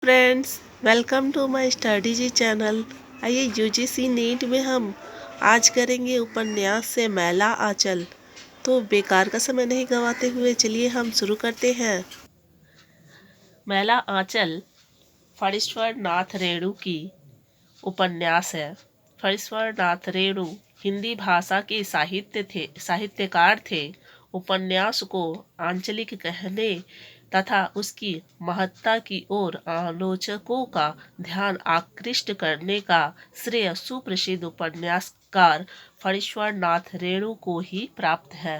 Friends, welcome to my study G channel. आइए UGC NET में हम आज करेंगे उपन्यास से मैला आंचल। तो बेकार का समय नहीं गवाते हुए चलिए हम शुरू करते हैं। मैला आंचल फणीश्वर नाथ रेणु की उपन्यास है। फणीश्वर नाथ रेणु हिंदी भाषा के साहित्यकार थे। उपन्यास को आंचलिक कहने तथा उसकी महत्ता की ओर आलोचकों का ध्यान आकृष्ट करने का श्रेय सुप्रसिद्ध उपन्यासकार फणीश्वर नाथ रेणु को ही प्राप्त है।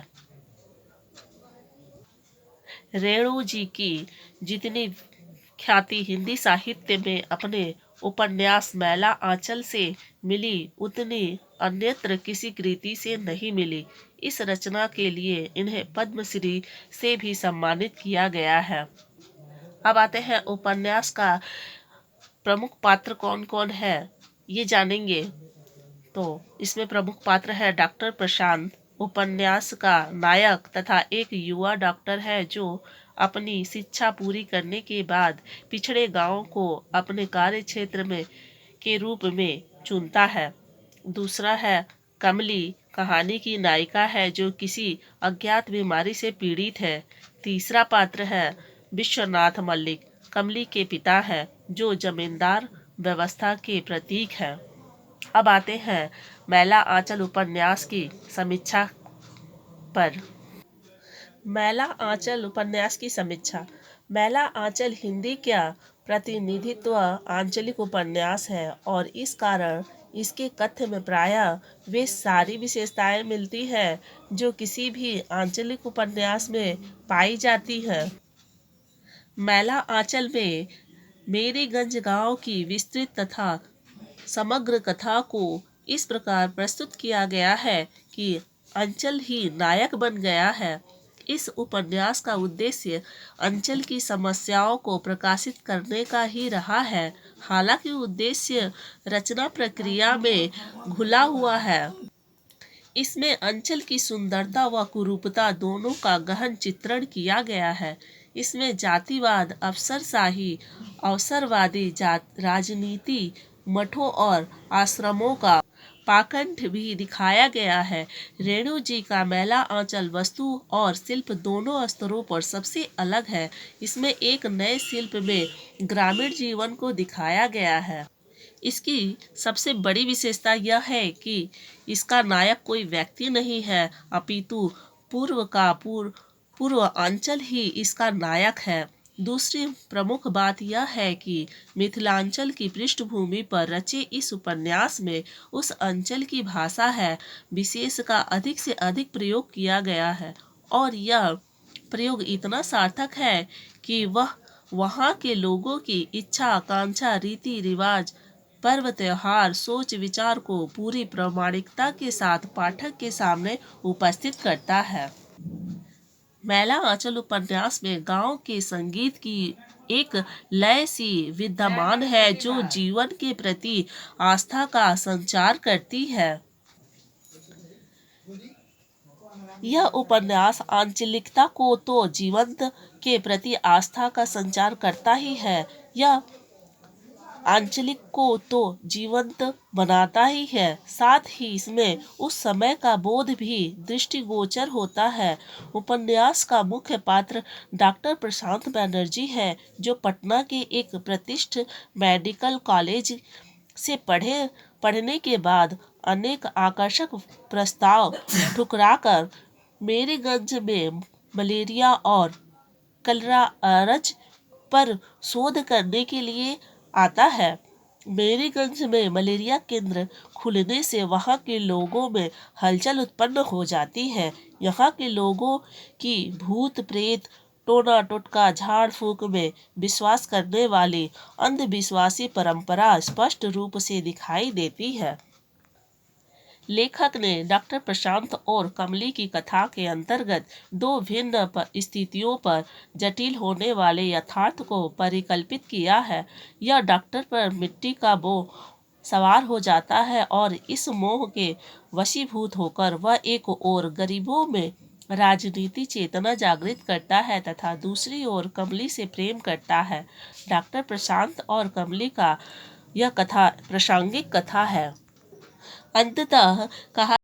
रेणु जी की जितनी ख्याति हिंदी साहित्य में अपने उपन्यास मैला आंचल से मिली, उतनी अन्यत्र किसी कृति से नहीं मिली। इस रचना के लिए इन्हें पद्मश्री से भी सम्मानित किया गया है। अब आते हैं उपन्यास का प्रमुख पात्र कौन कौन है, ये जानेंगे। तो इसमें प्रमुख पात्र है डॉक्टर प्रशांत, उपन्यास का नायक तथा एक युवा डॉक्टर है जो अपनी शिक्षा पूरी करने के बाद पिछड़े गांव को अपने कार्य क्षेत्र में के रूप में चुनता है। दूसरा है कमली, कहानी की नायिका है जो किसी अज्ञात बीमारी से पीड़ित है। तीसरा पात्र है विश्वनाथ मल्लिक, कमली के पिता है जो जमींदार व्यवस्था के प्रतीक है। अब आते हैं मैला आंचल उपन्यास की समीक्षा पर। मैला आंचल उपन्यास की समीक्षा। मैला आंचल हिंदी का प्रतिनिधित्व आंचलिक उपन्यास है और इस कारण इसके कथ्य में प्रायः वे सारी विशेषताएं मिलती है जो किसी भी आंचलिक उपन्यास में पाई जाती है। मैला आंचल में मेरीगंज गांव की विस्तृत तथा समग्र कथा को इस प्रकार प्रस्तुत किया गया है कि अंचल ही नायक बन गया है। इस उपन्यास का उद्देश्य अंचल की समस्याओं को प्रकाशित करने का ही रहा है। हालांकि उद्देश्य रचना प्रक्रिया में घुला हुआ है। इसमें अंचल की सुंदरता व कुरूपता दोनों का गहन चित्रण किया गया है। इसमें जातिवाद, अफसरशाही, अवसरवादी राजनीति, मठों और आश्रमों का पाखंड भी दिखाया गया है। रेणु जी का मैला आंचल वस्तु और शिल्प दोनों स्तरों पर सबसे अलग है। इसमें एक नए शिल्प में ग्रामीण जीवन को दिखाया गया है। इसकी सबसे बड़ी विशेषता यह है कि इसका नायक कोई व्यक्ति नहीं है, अपितु पूर्वांचल ही इसका नायक है। दूसरी प्रमुख बात यह है कि मिथिलांचल की पृष्ठभूमि पर रचे इस उपन्यास में उस अंचल की भाषा है विशेष का अधिक से अधिक प्रयोग किया गया है और यह प्रयोग इतना सार्थक है कि वह वहाँ के लोगों की इच्छा, आकांक्षा, रीति रिवाज, पर्व, त्योहार, सोच विचार को पूरी प्रामाणिकता के साथ पाठक के सामने उपस्थित करता है। मैला आंचल उपन्यास में गांव के संगीत की एक लय सी विद्यमान है जो जीवन के प्रति आस्था का संचार करती है। यह उपन्यास आंचलिकता को तो जीवंत के प्रति आस्था का संचार करता ही है, यह आंचलिक को तो जीवंत बनाता ही है। साथ ही इसमें उस समय का बोध भी दृष्टिगोचर होता है। उपन्यास का मुख्य पात्र डॉक्टर प्रशांत बनर्जी है जो पटना के एक प्रतिष्ठित मेडिकल कॉलेज से पढ़ने के बाद अनेक आकर्षक प्रस्ताव ठुकराकर मेरीगंज में मलेरिया और कलरा अरज पर शोध करने के लिए आता है। मेरीगंज में मलेरिया केंद्र खुलने से वहां के लोगों में हलचल उत्पन्न हो जाती है। यहाँ के लोगों की भूत प्रेत, टोना टोटका, झाड़ फूक में विश्वास करने वाली अंधविश्वासी परंपरा स्पष्ट रूप से दिखाई देती है। लेखक ने डॉक्टर प्रशांत और कमली की कथा के अंतर्गत दो भिन्न स्थितियों पर जटिल होने वाले यथार्थ को परिकल्पित किया है। यह डॉक्टर पर मिट्टी का मोह सवार हो जाता है और इस मोह के वशीभूत होकर वह एक और गरीबों में राजनीति चेतना जागृत करता है तथा दूसरी ओर कमली से प्रेम करता है। डॉक्टर प्रशांत और कमली का यह कथा प्रासंगिक कथा है। अंततः कहा